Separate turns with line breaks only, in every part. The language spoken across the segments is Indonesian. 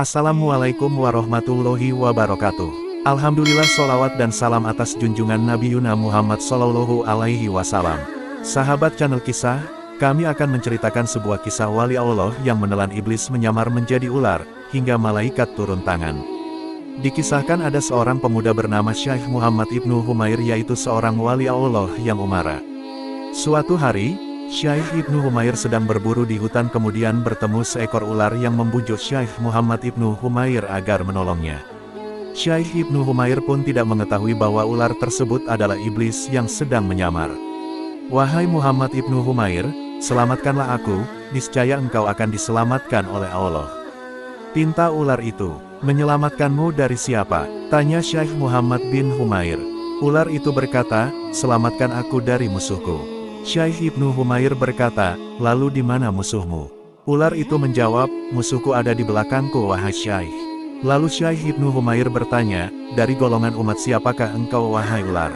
Assalamualaikum warahmatullahi wabarakatuh. Alhamdulillah, sholawat dan salam atas junjungan Nabi Yuna Muhammad Sallallahu Alaihi Wasallam. Sahabat channel kisah, kami akan menceritakan sebuah kisah wali Allah yang menelan iblis menyamar menjadi ular, hingga malaikat turun tangan. Dikisahkan ada seorang pemuda bernama Syekh Muhammad Ibnu Humair, yaitu seorang wali Allah yang umara. Suatu hari, Syekh Ibnu Humair sedang berburu di hutan, kemudian bertemu seekor ular yang membujuk Syekh Muhammad Ibnu Humair agar menolongnya. Syekh Ibnu Humair pun tidak mengetahui bahwa ular tersebut adalah iblis yang sedang menyamar. "Wahai Muhammad Ibnu Humair, selamatkanlah aku, niscaya engkau akan diselamatkan oleh Allah." Pinta ular itu. "Menyelamatkanmu dari siapa?" tanya Syekh Muhammad bin Humair. Ular itu berkata, "Selamatkan aku dari musuhku." Syekh Ibnu Humair berkata, "Lalu di mana musuhmu?" Ular itu menjawab, "Musuhku ada di belakangku, wahai Syekh." Lalu Syekh Ibnu Humair bertanya, "Dari golongan umat siapakah engkau, wahai ular?"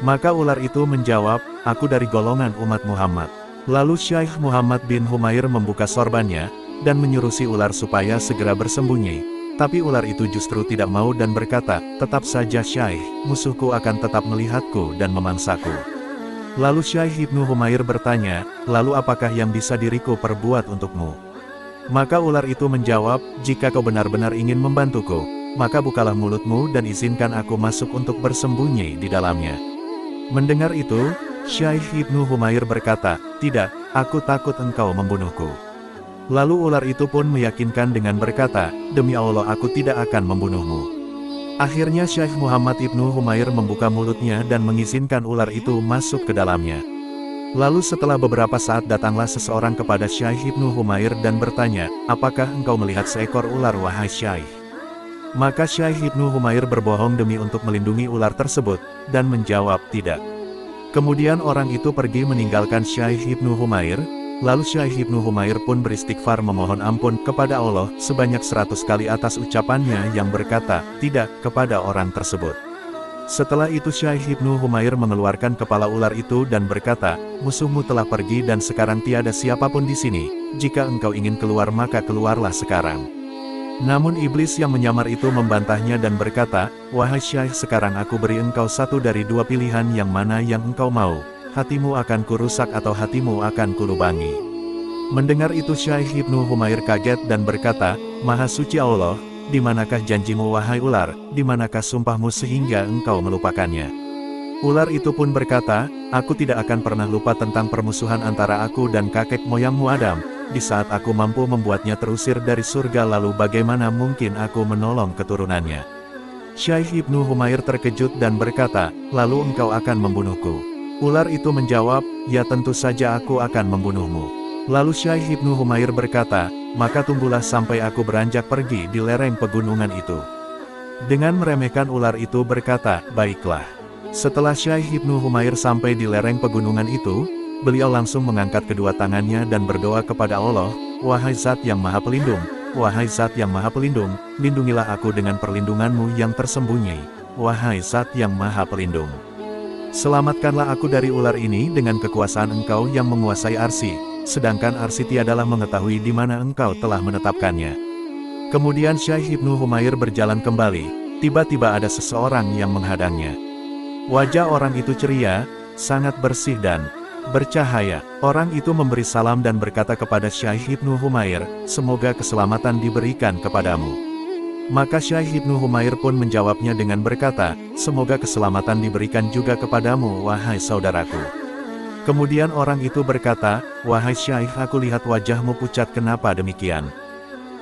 Maka ular itu menjawab, "Aku dari golongan umat Muhammad." Lalu Syekh Muhammad bin Humair membuka sorbannya, dan menyuruh si ular supaya segera bersembunyi. Tapi ular itu justru tidak mau dan berkata, "Tetap saja Syekh, musuhku akan tetap melihatku dan memangsaku." Lalu Syekh Ibnu Humair bertanya, "Lalu apakah yang bisa diriku perbuat untukmu?" Maka ular itu menjawab, "Jika kau benar-benar ingin membantuku, maka bukalah mulutmu dan izinkan aku masuk untuk bersembunyi di dalamnya." Mendengar itu, Syekh Ibnu Humair berkata, "Tidak, aku takut engkau membunuhku." Lalu ular itu pun meyakinkan dengan berkata, "Demi Allah, aku tidak akan membunuhmu." Akhirnya Syekh Muhammad Ibnu Humair membuka mulutnya dan mengizinkan ular itu masuk ke dalamnya. Lalu setelah beberapa saat datanglah seseorang kepada Syekh Ibnu Humair dan bertanya, "Apakah engkau melihat seekor ular, wahai Syekh?" Maka Syekh Ibnu Humair berbohong demi untuk melindungi ular tersebut, dan menjawab, "Tidak." Kemudian orang itu pergi meninggalkan Syekh Ibnu Humair. Lalu Syekh Ibnu Humair pun beristighfar memohon ampun kepada Allah sebanyak 100 kali atas ucapannya yang berkata, "Tidak," kepada orang tersebut. Setelah itu Syekh Ibnu Humair mengeluarkan kepala ular itu dan berkata, "Musuhmu telah pergi dan sekarang tiada siapapun di sini. Jika engkau ingin keluar maka keluarlah sekarang." Namun iblis yang menyamar itu membantahnya dan berkata, "Wahai Syekh, sekarang aku beri engkau satu dari dua pilihan, yang mana yang engkau mau? Hatimu akan kurusak atau hatimu akan kulubangi." Mendengar itu Syekh Ibnu Humair kaget dan berkata, "Maha suci Allah, di manakah janjimu wahai ular, di manakah sumpahmu sehingga engkau melupakannya?" Ular itu pun berkata, "Aku tidak akan pernah lupa tentang permusuhan antara aku dan kakek moyangmu Adam. Di saat aku mampu membuatnya terusir dari surga, lalu bagaimana mungkin aku menolong keturunannya?" Syekh Ibnu Humair terkejut dan berkata, "Lalu engkau akan membunuhku?" Ular itu menjawab, "Ya tentu saja aku akan membunuhmu." Lalu Syekh Ibnu Humair berkata, "Maka tunggulah sampai aku beranjak pergi di lereng pegunungan itu." Dengan meremehkan ular itu berkata, "Baiklah." Setelah Syekh Ibnu Humair sampai di lereng pegunungan itu, beliau langsung mengangkat kedua tangannya dan berdoa kepada Allah, "Wahai Zat yang Maha Pelindung, wahai Zat yang Maha Pelindung, lindungilah aku dengan perlindunganmu yang tersembunyi. Wahai Zat yang Maha Pelindung, selamatkanlah aku dari ular ini dengan kekuasaan engkau yang menguasai arsy, sedangkan arsy tiadalah mengetahui di mana engkau telah menetapkannya." Kemudian Syekh Ibnu Humair berjalan kembali. Tiba-tiba ada seseorang yang menghadangnya. Wajah orang itu ceria, sangat bersih dan bercahaya. Orang itu memberi salam dan berkata kepada Syekh Ibnu Humair, "Semoga keselamatan diberikan kepadamu." Maka Syekh Ibnu Humair pun menjawabnya dengan berkata, "Semoga keselamatan diberikan juga kepadamu, wahai saudaraku." Kemudian orang itu berkata, "Wahai Syekh, aku lihat wajahmu pucat, kenapa demikian?"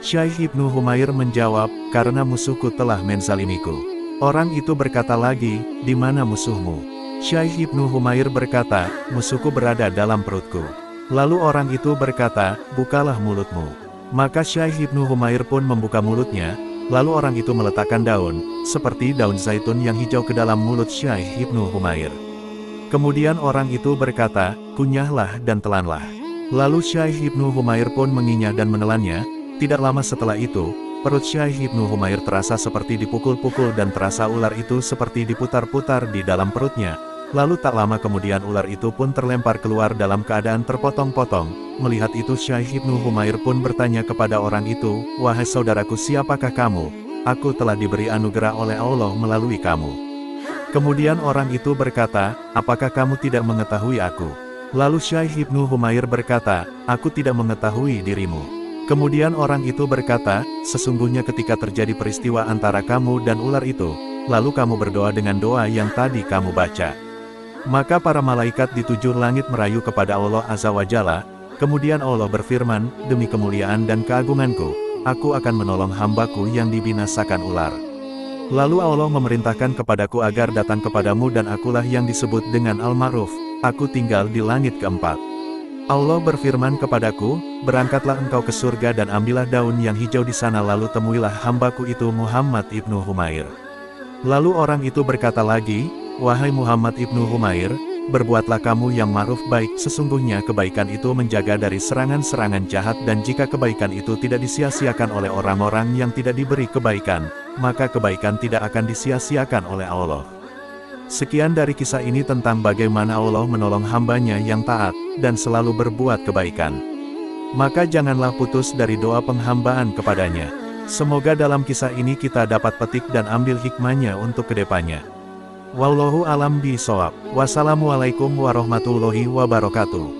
Syekh Ibnu Humair menjawab, "Karena musuhku telah menzalimiku." Orang itu berkata lagi, "Di mana musuhmu?" Syekh Ibnu Humair berkata, "Musuhku berada dalam perutku." Lalu orang itu berkata, "Bukalah mulutmu." Maka Syekh Ibnu Humair pun membuka mulutnya. Lalu orang itu meletakkan daun, seperti daun zaitun yang hijau, ke dalam mulut Syekh Ibnu Humair. Kemudian orang itu berkata, "Kunyahlah dan telanlah." Lalu Syekh Ibnu Humair pun menginyah dan menelannya. Tidak lama setelah itu, perut Syekh Ibnu Humair terasa seperti dipukul-pukul dan terasa ular itu seperti diputar-putar di dalam perutnya. Lalu tak lama kemudian ular itu pun terlempar keluar dalam keadaan terpotong-potong. Melihat itu Syekh Ibnu Humair pun bertanya kepada orang itu, "Wahai saudaraku, siapakah kamu? Aku telah diberi anugerah oleh Allah melalui kamu." Kemudian orang itu berkata, "Apakah kamu tidak mengetahui aku?" Lalu Syekh Ibnu Humair berkata, "Aku tidak mengetahui dirimu." Kemudian orang itu berkata, "Sesungguhnya ketika terjadi peristiwa antara kamu dan ular itu, lalu kamu berdoa dengan doa yang tadi kamu baca. Maka para malaikat di 7 langit merayu kepada Allah Azza wa Jalla. Kemudian Allah berfirman, demi kemuliaan dan keagunganku, aku akan menolong hambaku yang dibinasakan ular. Lalu Allah memerintahkan kepadaku agar datang kepadamu dan akulah yang disebut dengan Al-Ma'ruf, aku tinggal di langit keempat. Allah berfirman kepadaku, berangkatlah engkau ke surga dan ambillah daun yang hijau di sana lalu temuilah hambaku itu Muhammad ibnu Humair." Lalu orang itu berkata lagi, "Wahai Muhammad ibnu Humair, berbuatlah kamu yang ma'ruf baik, sesungguhnya kebaikan itu menjaga dari serangan-serangan jahat dan jika kebaikan itu tidak disia-siakan oleh orang-orang yang tidak diberi kebaikan, maka kebaikan tidak akan disia-siakan oleh Allah." Sekian dari kisah ini tentang bagaimana Allah menolong hambanya yang taat, dan selalu berbuat kebaikan. Maka janganlah putus dari doa penghambaan kepadanya. Semoga dalam kisah ini kita dapat petik dan ambil hikmahnya untuk kedepannya. Wallahu alam bishawab. Wassalamualaikum warahmatullahi wabarakatuh.